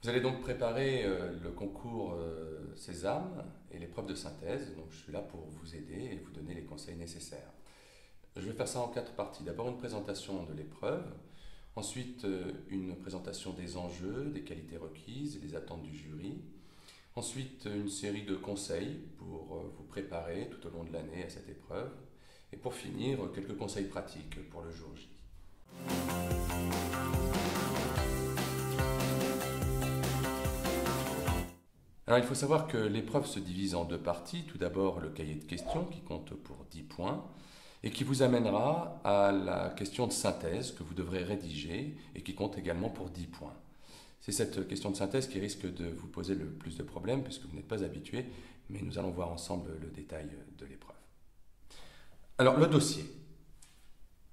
Vous allez donc préparer le concours Sésame et l'épreuve de synthèse. Donc je suis là pour vous aider et vous donner les conseils nécessaires. Je vais faire ça en 4 parties. D'abord une présentation de l'épreuve, ensuite une présentation des enjeux, des qualités requises et des attentes du jury. Ensuite une série de conseils pour vous préparer tout au long de l'année à cette épreuve. Et pour finir, quelques conseils pratiques pour le jour J. Alors il faut savoir que l'épreuve se divise en 2 parties. Tout d'abord le cahier de questions qui compte pour 10 points et qui vous amènera à la question de synthèse que vous devrez rédiger et qui compte également pour 10 points. C'est cette question de synthèse qui risque de vous poser le plus de problèmes puisque vous n'êtes pas habitué, mais nous allons voir ensemble le détail de l'épreuve. Alors le dossier.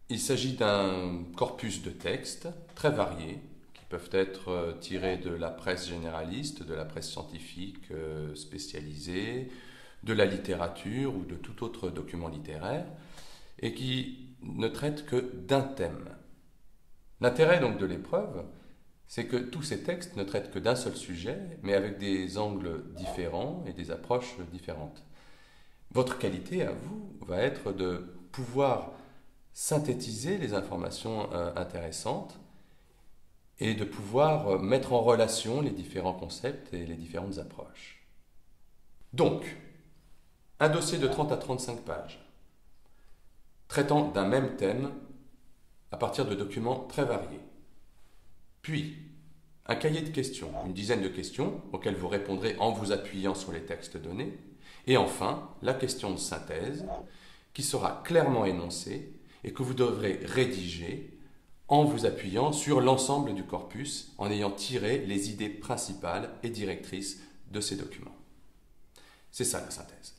Il s'agit d'un corpus de textes très variés qui peuvent être tirés de la presse généraliste, de la presse scientifique spécialisée, de la littérature ou de tout autre document littéraire et qui ne traitent que d'un thème. L'intérêt donc de l'épreuve, c'est que tous ces textes ne traitent que d'un seul sujet, mais avec des angles différents et des approches différentes. Votre qualité à vous va être de pouvoir synthétiser les informations intéressantes et de pouvoir mettre en relation les différents concepts et les différentes approches. Donc, un dossier de 30 à 35 pages, traitant d'un même thème à partir de documents très variés. Puis, un cahier de questions, une dizaine de questions auxquelles vous répondrez en vous appuyant sur les textes donnés. Et enfin, la question de synthèse qui sera clairement énoncée et que vous devrez rédiger en vous appuyant sur l'ensemble du corpus, en ayant tiré les idées principales et directrices de ces documents. C'est ça la synthèse.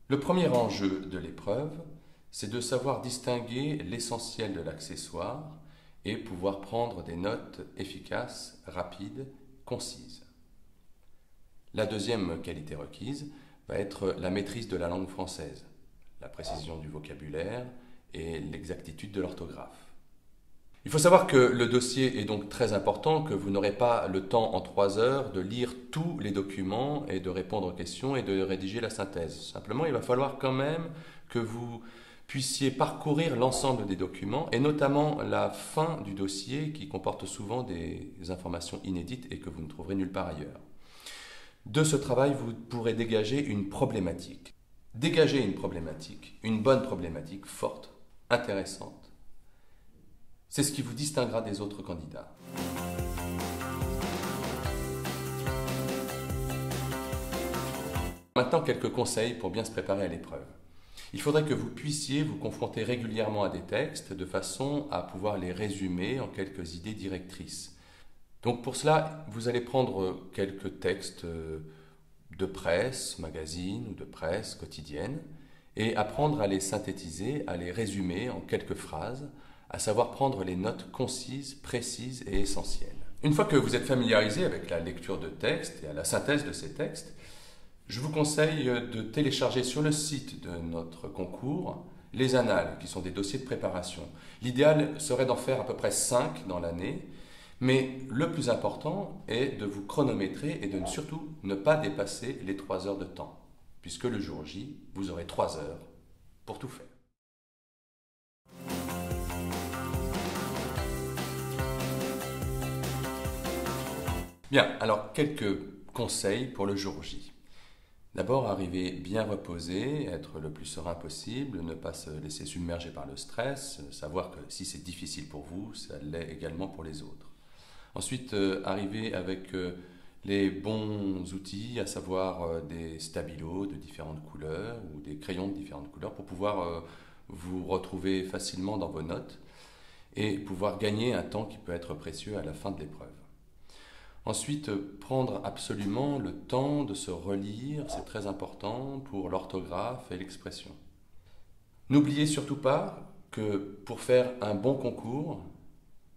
Le premier enjeu de l'épreuve, c'est de savoir distinguer l'essentiel de l'accessoire et pouvoir prendre des notes efficaces, rapides, concises. La deuxième qualité requise va être la maîtrise de la langue française, la précision du vocabulaire et l'exactitude de l'orthographe. Il faut savoir que le dossier est donc très important, que vous n'aurez pas le temps en 3 heures de lire tous les documents et de répondre aux questions et de rédiger la synthèse. Simplement, il va falloir quand même que vous puissiez parcourir l'ensemble des documents et notamment la fin du dossier qui comporte souvent des informations inédites et que vous ne trouverez nulle part ailleurs. De ce travail, vous pourrez dégager une problématique. Dégager une problématique, une bonne problématique, forte, intéressante. C'est ce qui vous distinguera des autres candidats. Maintenant, quelques conseils pour bien se préparer à l'épreuve. Il faudrait que vous puissiez vous confronter régulièrement à des textes de façon à pouvoir les résumer en quelques idées directrices. Donc pour cela, vous allez prendre quelques textes de presse, magazine ou de presse quotidienne et apprendre à les synthétiser, à les résumer en quelques phrases, à savoir prendre les notes concises, précises et essentielles. Une fois que vous êtes familiarisé avec la lecture de textes et à la synthèse de ces textes, je vous conseille de télécharger sur le site de notre concours les annales, qui sont des dossiers de préparation. L'idéal serait d'en faire à peu près 5 dans l'année, mais le plus important est de vous chronométrer et de surtout ne pas dépasser les 3 heures de temps, puisque le jour J, vous aurez 3 heures pour tout faire. Bien, alors quelques conseils pour le jour J. D'abord, arriver bien reposé, être le plus serein possible, ne pas se laisser submerger par le stress, savoir que si c'est difficile pour vous, ça l'est également pour les autres. Ensuite, arriver avec les bons outils, à savoir des stabilos de différentes couleurs ou des crayons de différentes couleurs pour pouvoir vous retrouver facilement dans vos notes et pouvoir gagner un temps qui peut être précieux à la fin de l'épreuve. Ensuite, prendre absolument le temps de se relire, c'est très important pour l'orthographe et l'expression. N'oubliez surtout pas que pour faire un bon concours,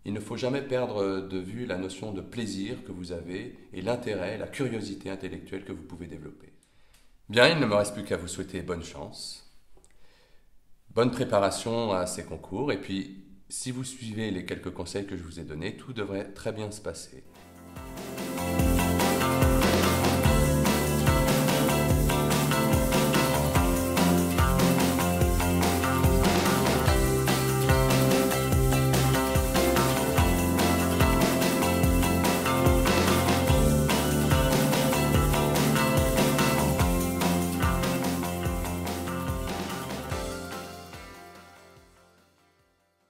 il ne faut jamais perdre de vue la notion de plaisir que vous avez et l'intérêt, la curiosité intellectuelle que vous pouvez développer. Bien, il ne me reste plus qu'à vous souhaiter bonne chance. Bonne préparation à ces concours et puis si vous suivez les quelques conseils que je vous ai donnés, tout devrait très bien se passer.